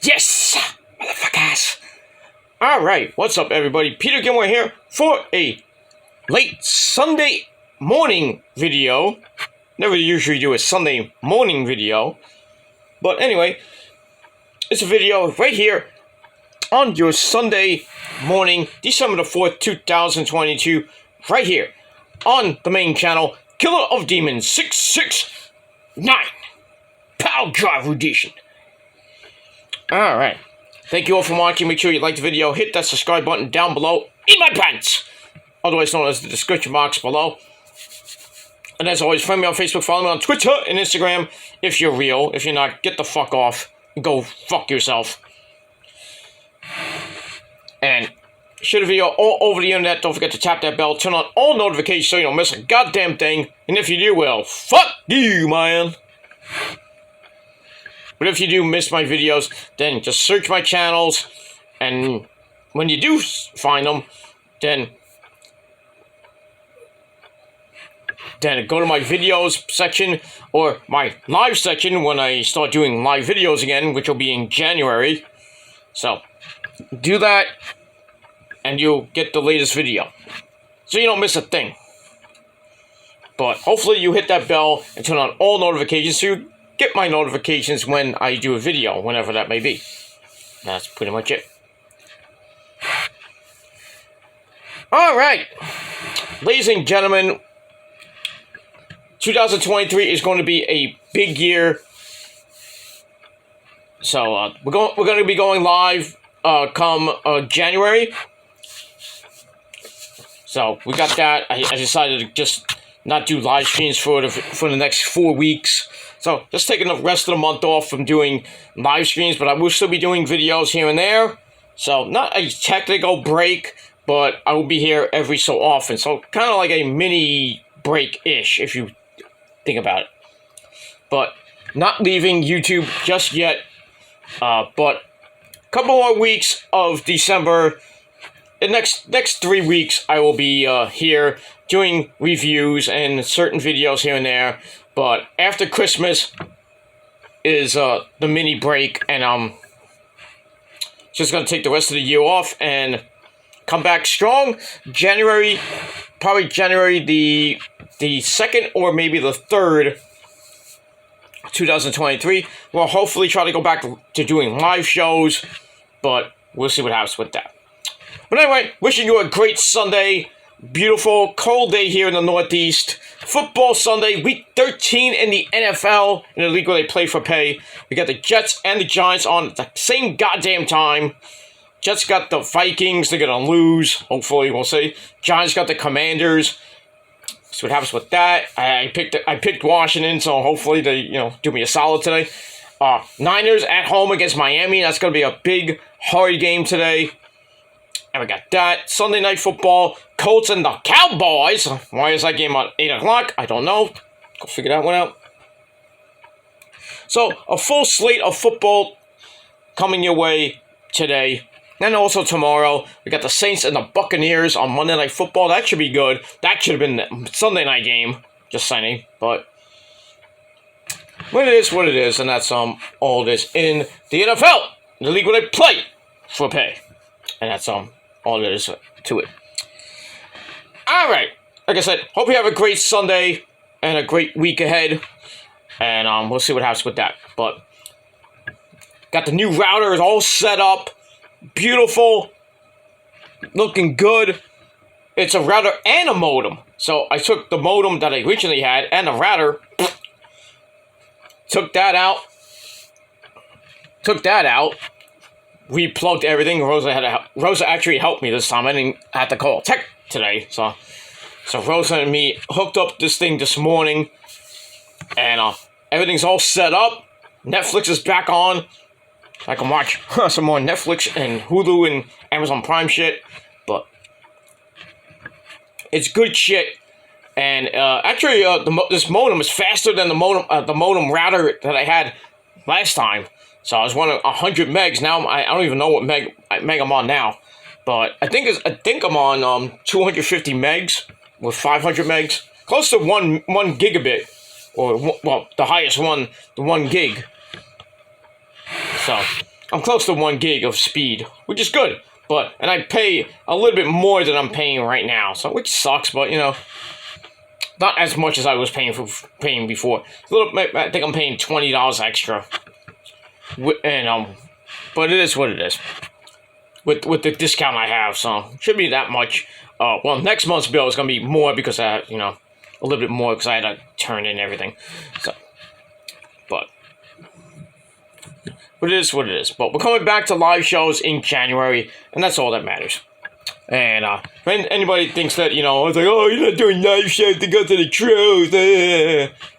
Yes! Motherfuckers! Alright, what's up everybody? Peter Gilmore here for a late Sunday morning video. Never usually do a Sunday morning video. But anyway, it's a video right here on your Sunday morning, December the 4th, 2022. Right here on the main channel, Killer of Demons 669. Power Drive Edition. Alright. Thank you all for watching. Make sure you like the video. Hit that subscribe button down below in my pants. Otherwise known as the description box below. And as always, friend me on Facebook. Follow me on Twitter and Instagram. If you're real. If you're not, get the fuck off. Go fuck yourself. And share the video all over the internet. Don't forget to tap that bell. Turn on all notifications so you don't miss a goddamn thing. And if you do, well, fuck you, man. But if you do miss my videos, then just search my channels, and when you do find them, then go to my videos section, or my live section when I start doing live videos again, which will be in January. So, do that, and you'll get the latest video. So you don't miss a thing. But hopefully you hit that bell and turn on all notifications so you get my notifications when I do a video, whenever that may be. That's pretty much it. Alright, ladies and gentlemen, 2023 is going to be a big year. So we're going to be going live come January. So we got that. I decided to just not do live streams for the next 4 weeks. So, just taking the rest of the month off from doing live streams, but I will still be doing videos here and there. So, not a technical break, but I will be here every so often. So, kind of like a mini break-ish, if you think about it. But, not leaving YouTube just yet. But, a couple more weeks of December. The next 3 weeks, I will be here doing reviews and certain videos here and there. But after Christmas is the mini break, and I'm just going to take the rest of the year off and come back strong. January, probably January the 2nd or maybe the 3rd, 2023. We'll hopefully try to go back to doing live shows, but we'll see what happens with that. But anyway, wishing you a great Sunday. Beautiful, cold day here in the Northeast. Football Sunday, week 13 in the NFL, in the league where they play for pay. We got the Jets and the Giants on at the same goddamn time. Jets got the Vikings, they're going to lose, hopefully, we'll see. Giants got the Commanders. See what happens with that. I picked Washington, so hopefully they, do me a solid today. Niners at home against Miami, that's going to be a big, hard game today. And we got that. Sunday Night Football, Colts and the Cowboys. Why is that game at 8 o'clock? I don't know. Go figure that one out. So, a full slate of football coming your way today. And also tomorrow, we got the Saints and the Buccaneers on Monday Night Football. That should be good. That should have been the Sunday night game. Just saying. But, what it is, what it is. And that's all it is in the NFL. The league where they play for pay. And that's all there is to it. Alright, like I said, hope you have a great Sunday and a great week ahead. And we'll see what happens with that. But got the new router all set up. Beautiful. Looking good. It's a router and a modem. So I took the modem that I originally had and the router. Took that out. Replugged everything. Rosa actually helped me this time. I didn't have to call tech today. So Rosa and me hooked up this thing this morning. And everything's all set up. Netflix is back on. I can watch some more Netflix and Hulu and Amazon Prime shit. But it's good shit. And actually, this modem is faster than the modem router that I had last time. So I was running 100 megs. Now I don't even know what meg I'm on now, but I think I'm on 250 megs with 500 megs, close to one gigabit, or well, the highest one, the 1 gig. So I'm close to 1 gig of speed, which is good. And I pay a little bit more than I'm paying right now, so which sucks. But you know, not as much as I was paying before. I think I'm paying $20 extra, and but it is what it is. With the discount I have, so it shouldn't be that much. Well, next month's bill is gonna be more because I have, you know, a little bit more because I had to turn in everything. So, but it is what it is. But we're coming back to live shows in January, and that's all that matters. And when anybody thinks that, you know, it's like, oh, you're not doing live shows to go to the trolls.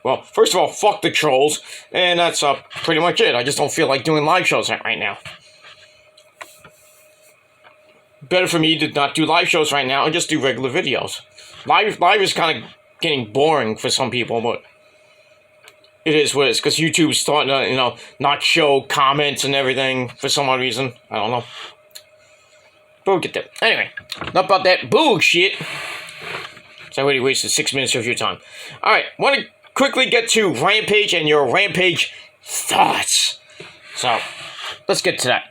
Well, first of all, fuck the trolls, and that's pretty much it. I just don't feel like doing live shows right now. Better for me to not do live shows right now and just do regular videos. Live is kind of getting boring for some people, but it is what it is, because YouTube's starting to, you know, not show comments and everything for some odd reason. I don't know. But we'll get there. Anyway, enough about that bullshit. So I already wasted 6 minutes of your time. Alright, want to quickly get to Rampage and your Rampage thoughts. So, let's get to that.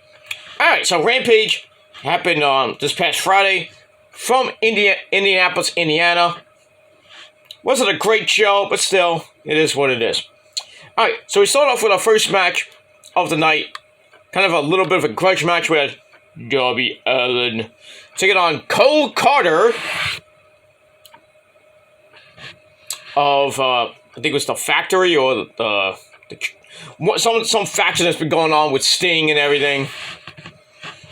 Alright, so Rampage happened this past Friday from Indianapolis, Indiana. Wasn't a great show, but still, it is what it is. Alright, so we start off with our first match of the night. Kind of a little bit of a grudge match with Darby Allin taking on Cole Carter of, I think it was the Factory or some faction that's been going on with Sting and everything.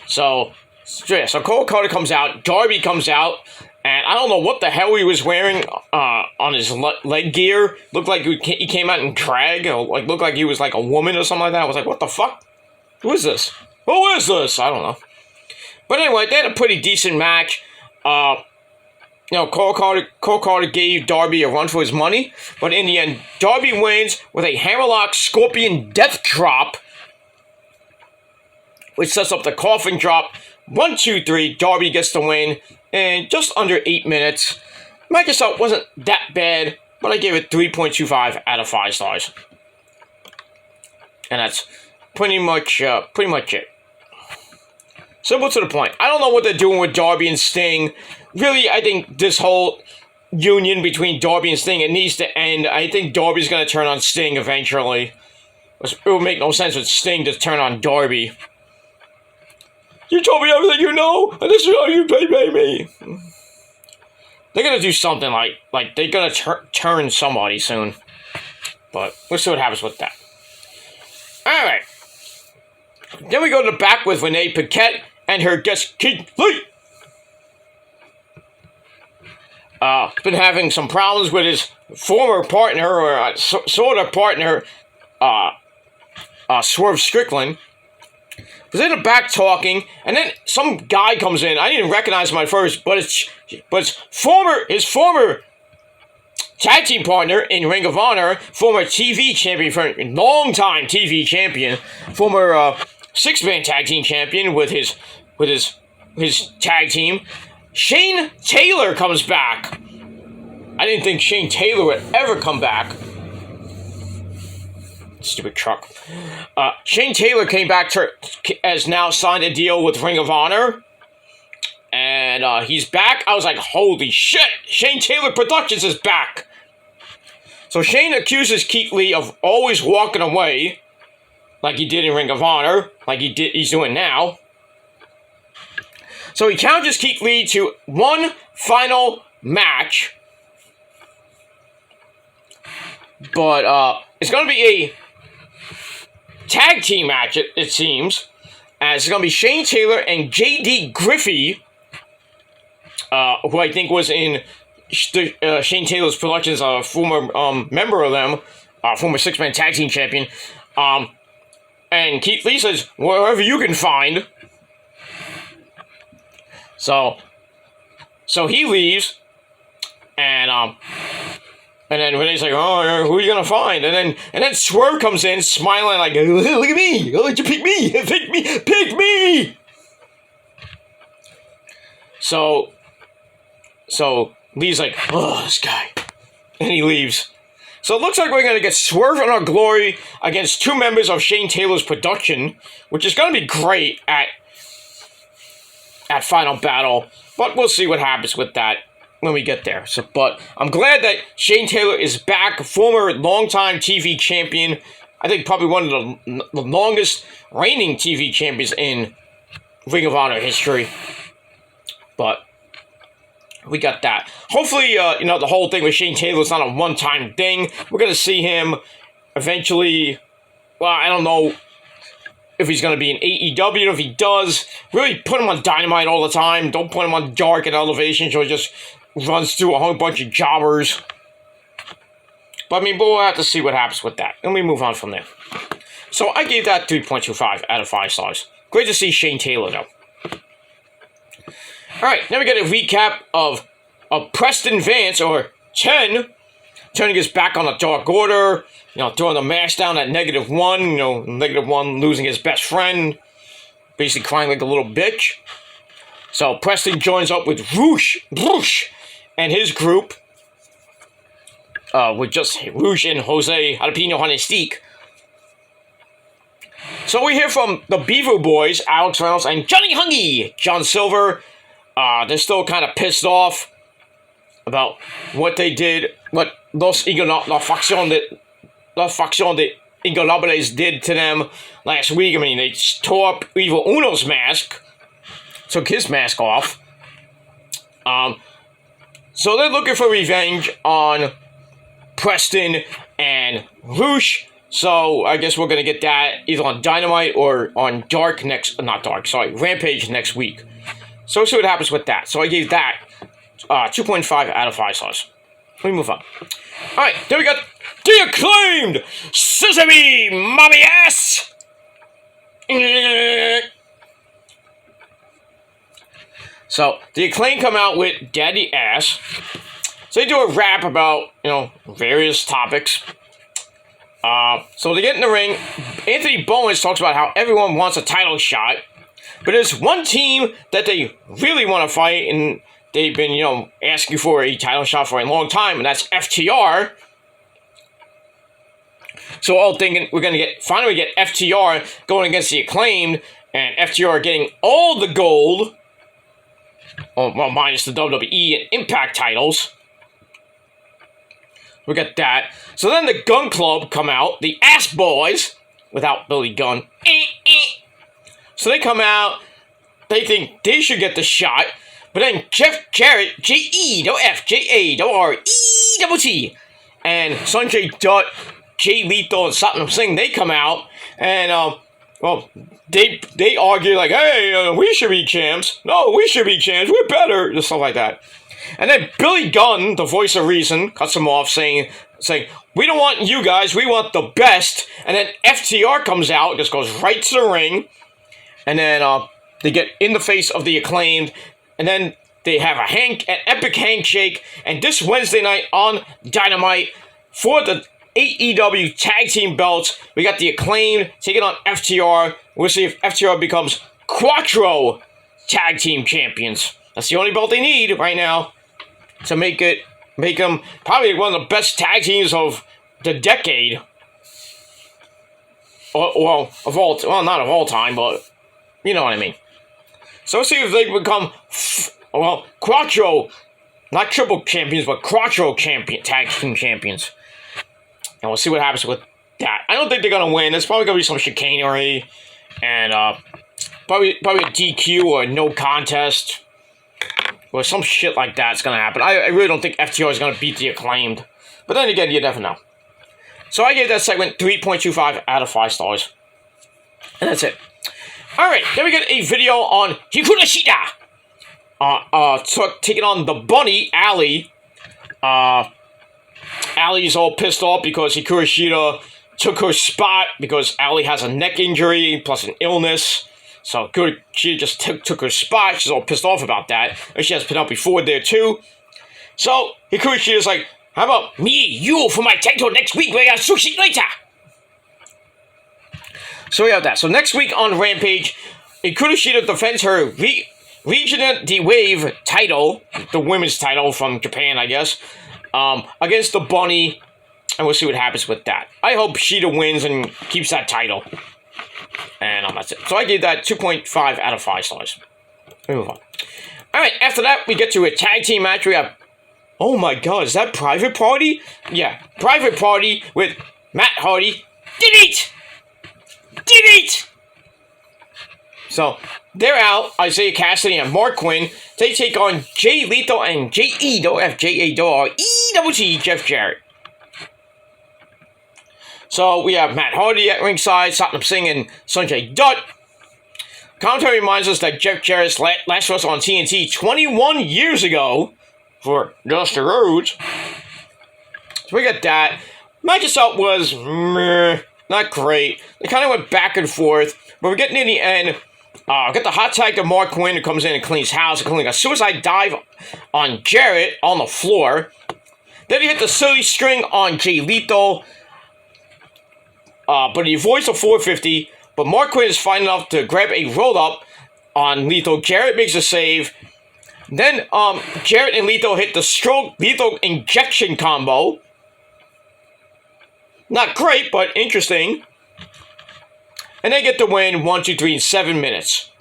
So Cole Carter comes out, Darby comes out, and I don't know what the hell he was wearing on his leg gear. Looked like he came out in drag, or like looked like he was like a woman or something like that. I was like, what the fuck? Who is this? Who is this? I don't know. But anyway, they had a pretty decent match. You know, Cole Carter gave Darby a run for his money, but in the end, Darby wins with a hammerlock scorpion death drop, which sets up the coffin drop. 1, 2, 3, Darby gets the win in just under 8 minutes. Match itself wasn't that bad, but I gave it 3.25 out of 5 stars. And that's pretty much it. Simple to the point. I don't know what they're doing with Darby and Sting. Really, I think this whole union between Darby and Sting, it needs to end. I think Darby's going to turn on Sting eventually. It would make no sense for Sting to turn on Darby. You told me everything you know, and this is how you pay me. They're going to do something like they're going to turn somebody soon. But we'll see what happens with that. Alright. Then we go to the back with Renee Paquette and her guest Keith Lee. Been having some problems with his former partner, or sort of partner, Swerve Strickland. Was in the back talking, and then some guy comes in. I didn't recognize him at first, but it's his former tag team partner in Ring of Honor, former TV champion, long-time TV champion, former 6-man tag team champion with his tag team. Shane Taylor comes back. I didn't think Shane Taylor would ever come back. Stupid truck. Shane Taylor came back has now signed a deal with Ring of Honor. And he's back. I was like, holy shit! Shane Taylor Productions is back! So Shane accuses Keith Lee of always walking away, like he did in Ring of Honor, like he's doing now. So he challenges Keith Lee to one final match. But it's going to be a tag team match, it seems. As it's going to be Shane Taylor and J.D. Griffey, who I think was in Shane Taylor's Productions, a former member of them, former 6-man tag team champion. And Keith Lee says, wherever you can find. So he leaves, and then Renee's like, oh, who are you gonna find? And then Swerve comes in, smiling like, look at me, oh, you pick me, pick me. So Lee's like, oh, this guy, and he leaves. So it looks like we're going to get Swerve in Our Glory against 2 members of Shane Taylor's production, which is going to be great at Final Battle. But we'll see what happens with that when we get there. So, but I'm glad that Shane Taylor is back, former longtime TV champion. I think probably one of the longest reigning TV champions in Ring of Honor history. But we got that. Hopefully, the whole thing with Shane Taylor is not a one-time thing. We're going to see him eventually. Well, I don't know if he's going to be in AEW. If he does, really put him on Dynamite all the time. Don't put him on Dark and Elevation, so he just runs through a whole bunch of jobbers. But, I mean, we'll have to see what happens with that. And we move on from there. So, I gave that 3.25 out of 5 stars. Great to see Shane Taylor, though. Alright, now we get a recap of Preston Vance, or Chen, turning his back on the Dark Order, throwing the mask down at -1, -1 losing his best friend, basically crying like a little bitch. So Preston joins up with Roosh, and his group, with just Roosh and Jose Jalapeno Honestique. So we hear from the Beaver Boys, Alex Reynolds and Johnny Hungy, John Silver. They're still kind of pissed off about what they did, what La Facción de Ingobernables did to them last week. I mean, they tore up Evil Uno's mask, took his mask off. So they're looking for revenge on Preston and Roosh. So I guess we're going to get that either on Dynamite or on Rampage next week. So we'll see what happens with that. So I gave that 2.5 out of 5 stars. Let me move on. Alright, then we got the acclaimed Sesame Mommy Ass! So, the Acclaim come out with Daddy Ass. So they do a rap about, various topics. So they get in the ring. Anthony Bowens talks about how everyone wants a title shot. But there's one team that they really want to fight, and they've been, asking for a title shot for a long time, and that's FTR. So all thinking we're going to finally get FTR going against the Acclaimed, and FTR getting all the gold, minus the WWE and Impact titles. We got that. So then the Gun Club come out, the Ass Boys, without Billy Gunn. So they come out, they think they should get the shot, but then Jeff Jarrett, J-E, no F, J-A, no R-E-double-T, and Sanjay Dutt, Jay Lethal, and Satnam Singh, they come out, and, they argue like, hey, we should be champs. No, we should be champs, we're better, just stuff like that. And then Billy Gunn, the voice of reason, cuts them off saying, we don't want you guys, we want the best. And then FTR comes out, just goes right to the ring. And then they get in the face of the Acclaimed. And then they have an epic handshake. And this Wednesday night on Dynamite, for the AEW Tag Team belts, we got the Acclaimed taking on FTR. We'll see if FTR becomes Quattro Tag Team Champions. That's the only belt they need right now to make them probably one of the best tag teams of the decade. Not of all time, but you know what I mean. So let's see if they become, Quattro, not triple champions, but Quattro tag team champions. And we'll see what happens with that. I don't think they're going to win. There's probably going to be some chicanery, and probably a DQ or a no contest. Or some shit like that's going to happen. I really don't think FTR is going to beat the Acclaimed. But then again, you never know. So I gave that segment 3.25 out of 5 stars. And that's it. Alright, then we get a video on Hikaru Shida. Taking on the bunny, Allie. Allie's all pissed off because Hikaru Shida took her spot because Allie has a neck injury plus an illness. So she just took her spot. She's all pissed off about that. And she has Penelope Ford there too. So Hikaru Shida's like, how about me, you for my title next week? We got sushi later. So we have that. So next week on Rampage, Hikaru Shida defends her Regina de Wave title, the women's title from Japan, I guess, against the Bunny. And we'll see what happens with that. I hope Sheeta wins and keeps that title. And that's it. So I gave that 2.5 out of 5 stars. We move on. Alright, after that, we get to a tag team match. We have... Oh my god, is that Private Party? Yeah, Private Party with Matt Hardy. Delete! Delete! So, they're out. Isaiah Cassidy and Mark Quinn. They take on Jay Lethal and J-E-F-J-A-R-E-T-T, Jeff Jarrett. So, we have Matt Hardy at ringside, Satnam Singh and Sanjay Dutt. Commentary reminds us that Jeff Jarrett last was on TNT 21 years ago for Dusty Rhodes. So we got that. Match itself was not great. They kind of went back and forth, but we're getting in the end. Got the hot tag to Mark Quinn, who comes in and cleans house, including a suicide dive on Jarrett on the floor. Then he hit the silly string on Jay Lethal. But he avoids the 450. But Mark Quinn is fine enough to grab a roll-up on Lethal. Jarrett makes a save. Then Jarrett and Lethal hit the stroke Lethal injection combo. Not great, but interesting. And they get the win 1, 2, 3 in 7 minutes.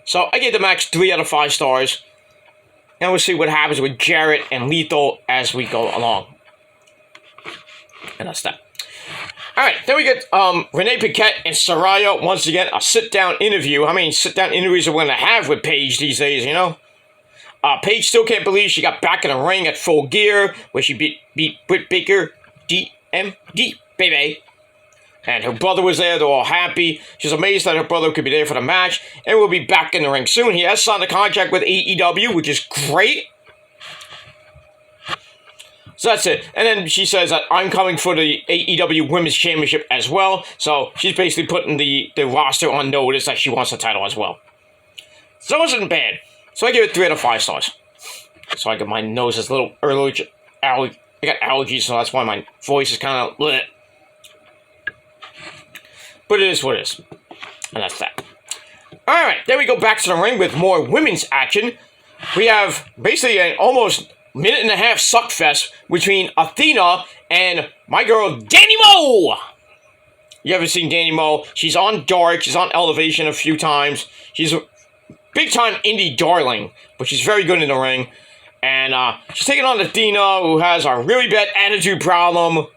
So I gave the match 3 out of 5 stars. And we'll see what happens with Jarrett and Lethal as we go along. And that's that. Alright, then we get Renee Paquette and Saraya, once again, a sit-down interview. How many sit-down interviews are we going to have with Paige these days, you know? Paige still can't believe she got back in the ring at Full Gear, where she beat Britt Baker, DMD, baby. And her brother was there, they're all happy. She's amazed that her brother could be there for the match, and will be back in the ring soon. He has signed a contract with AEW, which is great. So that's it. And then she says that I'm coming for the AEW Women's Championship as well. So she's basically putting the roster on notice that she wants the title as well. So it wasn't bad. So I give it 3 out of 5 stars. So I got my nose is a little allergic. I got allergies, so that's why my voice is kind of lit. But it is what it is. And that's that. Alright, then we go back to the ring with more women's action. We have basically an almost minute and a half suckfest between Athena and my girl Danny Moe. You haven't seen Danny Moe. She's on Dark. She's on Elevation a few times. She's a big-time indie darling, but she's very good in the ring. And she's taking on Athena, who has a really bad attitude problem.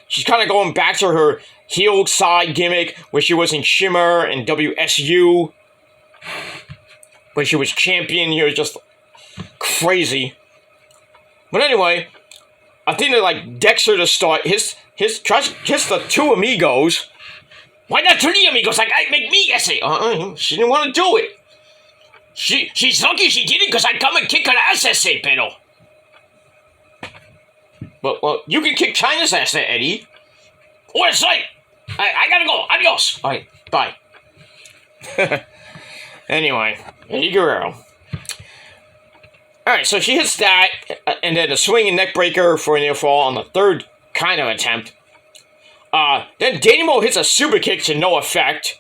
She's kind of going back to her heel side gimmick, where she was in Shimmer and WSU. When she was champion, it was just crazy. But anyway, Athena decks her to start his the 2 amigos. Why not 3 amigos? Like I make me essay. She didn't want to do it. She's lucky she did it because I come and kick her ass essay, pero. But well, you can kick China's ass there, Eddie. Oh, it's like I gotta go. Adios. All right, bye. Anyway, Eddie Guerrero. Alright, so she hits that, and then a swinging neck breaker for a near fall on the 3rd kind of attempt. Then Danny Moe hits a super kick to no effect.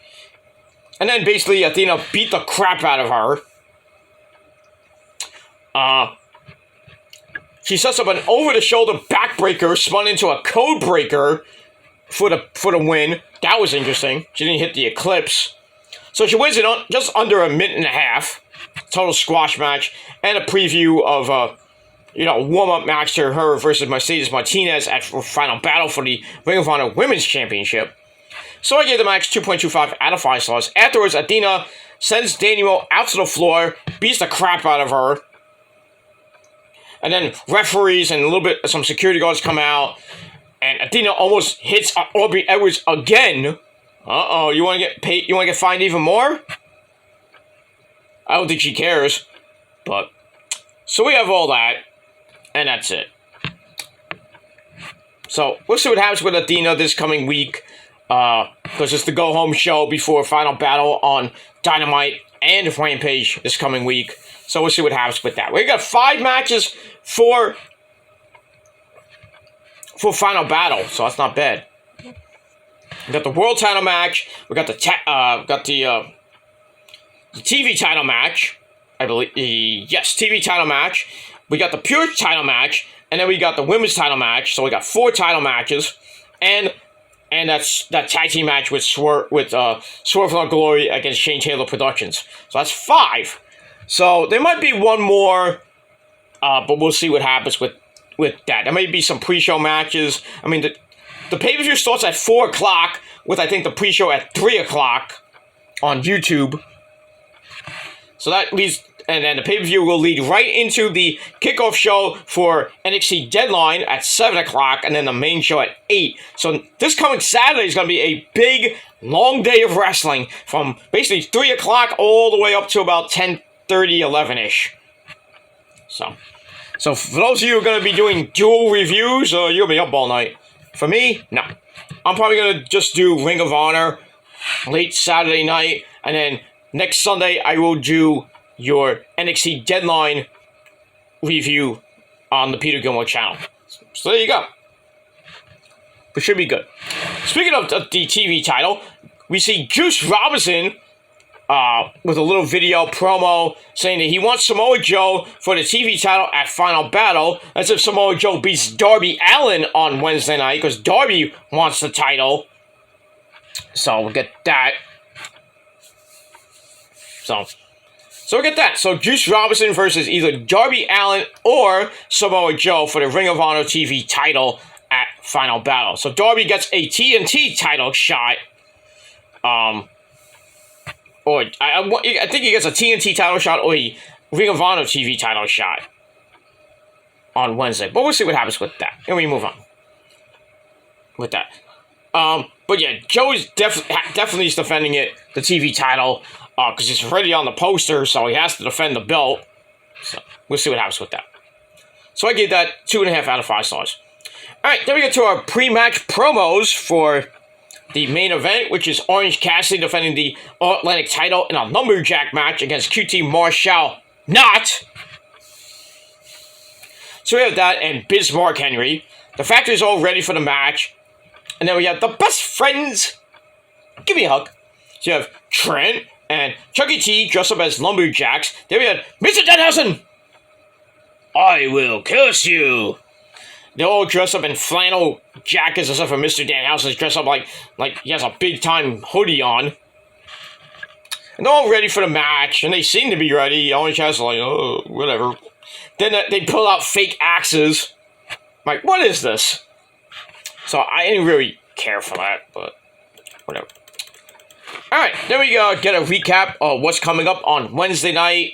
And then basically Athena beat the crap out of her. She sets up an over-the-shoulder backbreaker, spun into a code breaker for the win. That was interesting. She didn't hit the Eclipse. So she wins it just under a minute and a half. Total squash match, and a preview of warm-up match to her versus Mercedes Martinez at Final Battle for the Ring of Honor Women's Championship. So I gave the match 2.25 out of 5 stars. Afterwards, Athena sends Danny Moe out to the floor, beats the crap out of her, and then referees and some security guards come out, and Athena almost hits Aubrey Edwards again. Uh-oh, you want to get paid? You want to get fined even more? I don't think she cares, but so we have all that, and that's it. So we'll see what happens with Athena this coming week, because it's the go-home show before Final Battle on Dynamite and Rampage this coming week. So we'll see what happens with that. We got 5 matches for Final Battle, so that's not bad. We got the World Title match. We got the TV title match, I believe. Yes, TV title match. We got the Pure title match, And then we got the women's title match. So we got 4 title matches. And that's that tag team match with Swerve from Glory against Shane Taylor Productions. So that's 5. So there might be one more, but we'll see what happens with that. There may be some pre-show matches. I mean, the pay-per-view starts at 4 o'clock, with I think the pre-show at 3 o'clock on YouTube. So that leads, and then the pay-per-view will lead right into the kickoff show for NXT Deadline at 7 o'clock, and then the main show at 8. So this coming Saturday is going to be a big, long day of wrestling from basically 3 o'clock all the way up to about 10:30, 11-ish. So for those of you who are going to be doing dual reviews, you'll be up all night. For me, no. I'm probably going to just do Ring of Honor late Saturday night, and then next Sunday, I will do your NXT Deadline review on the Peter Gilmore channel. So there you go. It should be good. Speaking of the TV title, we see Juice Robinson with a little video promo saying that he wants Samoa Joe for the TV title at Final Battle, as if Samoa Joe beats Darby Allin on Wednesday night, because Darby wants the title. So we'll get that. So we get that. So Juice Robinson versus either Darby Allin or Samoa Joe for the Ring of Honor TV title at Final Battle. So Darby gets a TNT title shot. Or I think he gets a TNT title shot or a Ring of Honor TV title shot on Wednesday. But we'll see what happens with that. And we move on with that. But yeah, Joe is definitely is defending the TV title, because it's already on the poster, so he has to defend the belt. So we'll see what happens with that. So I gave that 2.5 out of 5 stars. Alright, then we get to our pre-match promos for the main event, which is Orange Cassidy defending the All-Atlantic title in a lumberjack match against QT Marshall Not. So we have that and Bismarck Henry. The Factory's all ready for the match. And then we have the best friends. Give me a hug. So you have Trent and Chucky T dressed up as lumberjacks. Then we have Mr. Danhausen. I will curse you. They're all dressed up in flannel jackets, except for Mr. Danhausen's dressed up like he has a big-time hoodie on. And they're all ready for the match, and they seem to be ready. Orange has like, oh, whatever. Then they pull out fake axes. I'm like, what is this? So I didn't really care for that, but whatever. Alright, then we get a recap of what's coming up on Wednesday night.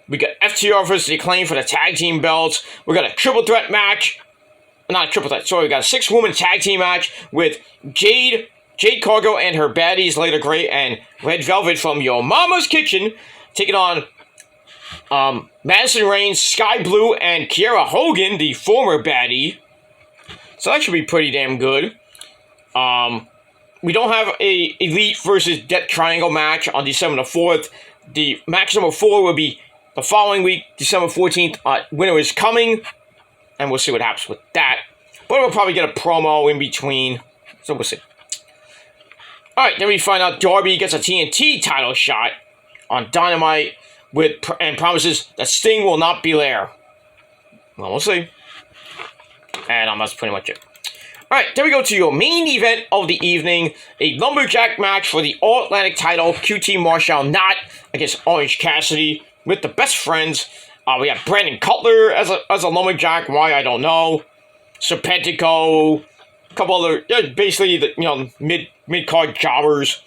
We got FTR versus The Acclaim for the tag team belts. We got a triple threat match. Not a triple threat, sorry. We got a 6-woman tag team match with Jade Cargo and her baddies, Later Great, and Red Velvet from Your Mama's Kitchen, taking on Madison Rayne, Sky Blue, and Kiera Hogan, the former baddie. So that should be pretty damn good. We don't have a Elite versus Death Triangle match on December the 4th. The match number 4 will be the following week, December 14th. Winter is Coming. And we'll see what happens with that. But we'll probably get a promo in between. So we'll see. Alright, then we find out Darby gets a TNT title shot on Dynamite and promises that Sting will not be there. Well, we'll see. And that's pretty much it. Alright, then we go to your main event of the evening. A lumberjack match for the All-Atlantic title. QT Marshall Not against Orange Cassidy with the best friends. We have Brandon Cutler as a lumberjack. Why, I don't know. Serpentico. A couple other, basically, the mid-card jobbers.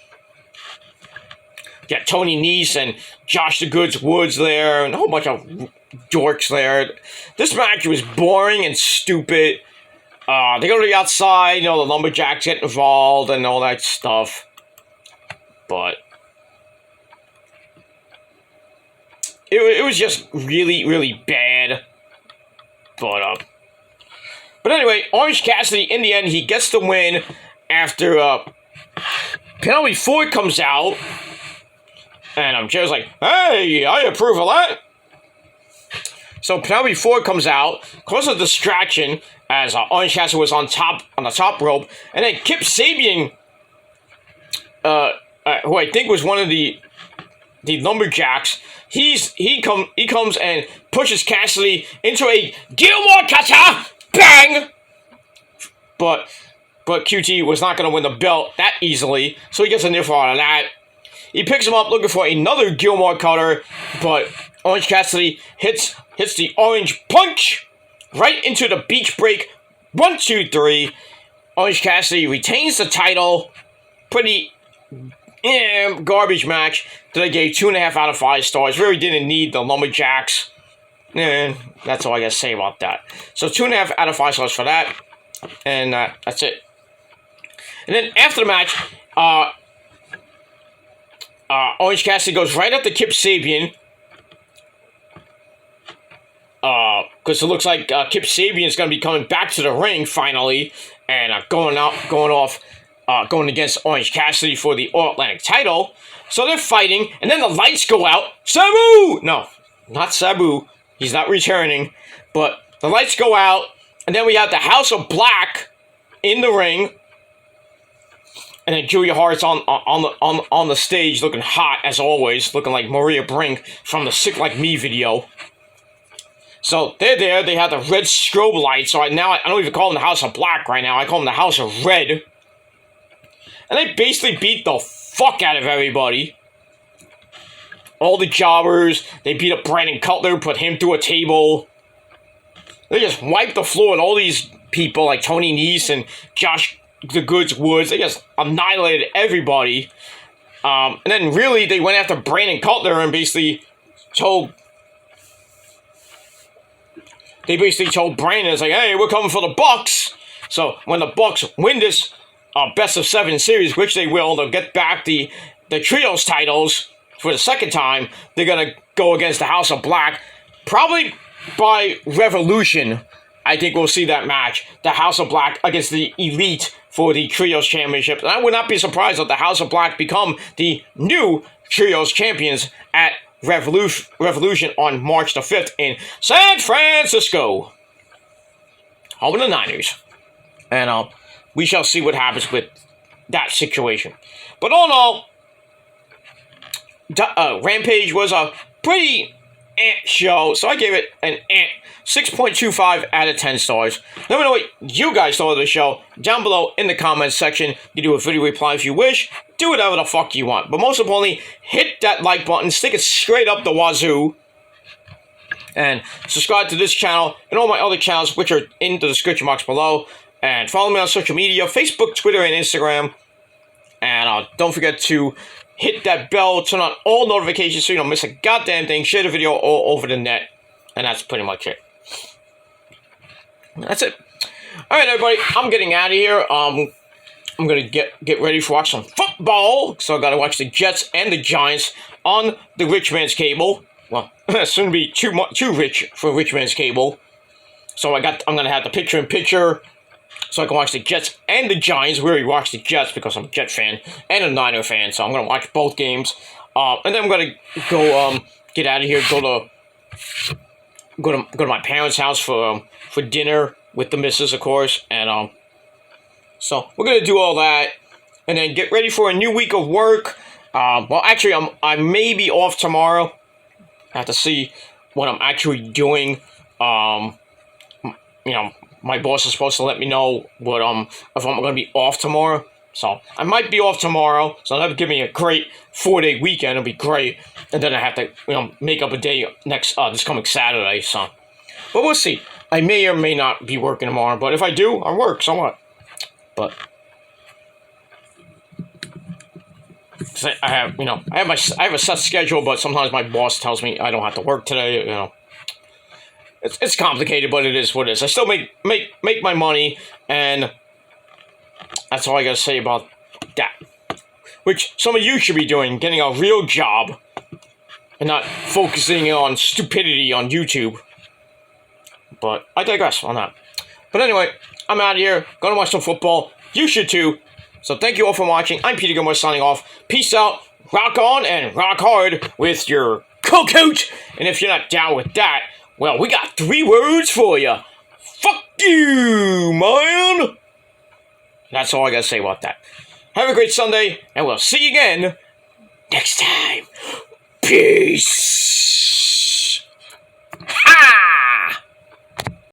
You got Tony Nese and Josh the Goods Woods there. And a whole bunch of dorks there. This match was boring and stupid. They go to the outside, the lumberjacks get involved and all that stuff. But it was just really, really bad. But anyway, Orange Cassidy, in the end, he gets the win after Penelope Ford comes out. And Jerry's like, hey, I approve of that. So Penelope Ford comes out, causes a distraction as Orange Cassidy was on the top rope, and then Kip Sabian, who I think was one of the lumberjacks, he comes and pushes Cassidy into a Gilmore cutter, bang. But QT was not going to win the belt that easily, so he gets a near fall out of that. He picks him up looking for another Gilmore cutter, but Orange Cassidy hits the orange punch right into the beach break. 1, 2, 3. Orange Cassidy retains the title. Pretty garbage match that I gave 2.5 out of 5 stars. Really didn't need the Lumberjacks. That's all I gotta say about that. So 2.5 out of 5 stars for that. And that's it. And then after the match, Orange Cassidy goes right up to Kip Sabian. Because it looks like Kip Sabian is going to be coming back to the ring finally. And going against Orange Cassidy for the All-Atlantic title. So they're fighting. And then the lights go out. Sabu! No, not Sabu. He's not returning. But the lights go out. And then we have the House of Black in the ring. And then Julia Hart's on the stage looking hot as always, looking like Maria Brink from the Sick Like Me video. So they're there, they have the red strobe lights, so I don't even call them the House of Black right now, I call them the House of Red. And they basically beat the fuck out of everybody. All the jobbers, they beat up Brandon Cutler, put him through a table. They just wiped the floor with all these people like Tony Nese and Josh the Goods Woods. They just annihilated everybody. And then really they went after Brandon Cutler and basically told Brandon, it's like, hey, we're coming for the Bucks. So when the Bucks win this best of 7 series, which they will, they'll get back the trios titles for the second time. They're gonna go against the House of Black, probably by Revolution. I think we'll see that match. The House of Black against the Elite for the Trios Championship. And I would not be surprised if the House of Black become the new Trios Champions at Revolution on March the 5th in San Francisco. Home of the Niners. And we shall see what happens with that situation. But all in all, Rampage was a pretty show, so I gave it an 6.25 out of 10 stars. Let me know what you guys thought of the show down below in the comments section. You do a video reply if you wish. Do whatever the fuck you want. But most importantly, hit that like button. Stick it straight up the wazoo. And subscribe to this channel and all my other channels, which are in the description box below. And follow me on social media, Facebook, Twitter, and Instagram. And don't forget to hit that bell, turn on all notifications so you don't miss a goddamn thing. Share the video all over the net. And that's pretty much it. That's it. Alright, everybody. I'm getting out of here. I'm going to get ready for watch some football. So I got to watch the Jets and the Giants on the rich man's cable. Well, soon to be too rich for rich man's cable. So I'm going to have the picture-in-picture. So I can watch the Jets and the Giants. We already watched the Jets because I'm a Jet fan and a Niner fan. So I'm going to watch both games. And then I'm going to go get out of here. Go to my parents' house for dinner with the missus, of course. And so we're going to do all that. And then get ready for a new week of work. Well, actually, I may be off tomorrow. I have to see what I'm actually doing. My boss is supposed to let me know what if I'm going to be off tomorrow. So I might be off tomorrow. So that'll give me a great 4-day weekend. It'll be great. And then I have to make up a day this coming Saturday. So, but we'll see. I may or may not be working tomorrow. But if I do, I work somewhat. But I have a set schedule. But sometimes my boss tells me I don't have to work today. It's complicated, but it is what it is. I still make my money, and that's all I gotta say about that. Which some of you should be doing, getting a real job, and not focusing on stupidity on YouTube. But I digress on that. But anyway, I'm out of here. Gonna watch some football. You should too. So thank you all for watching. I'm Peter Gilmore signing off. Peace out. Rock on and rock hard with your coach. And if you're not down with that, well, we got 3 words for you. Fuck you, man. That's all I gotta say about that. Have a great Sunday, and we'll see you again next time. Peace. Peace. Ha!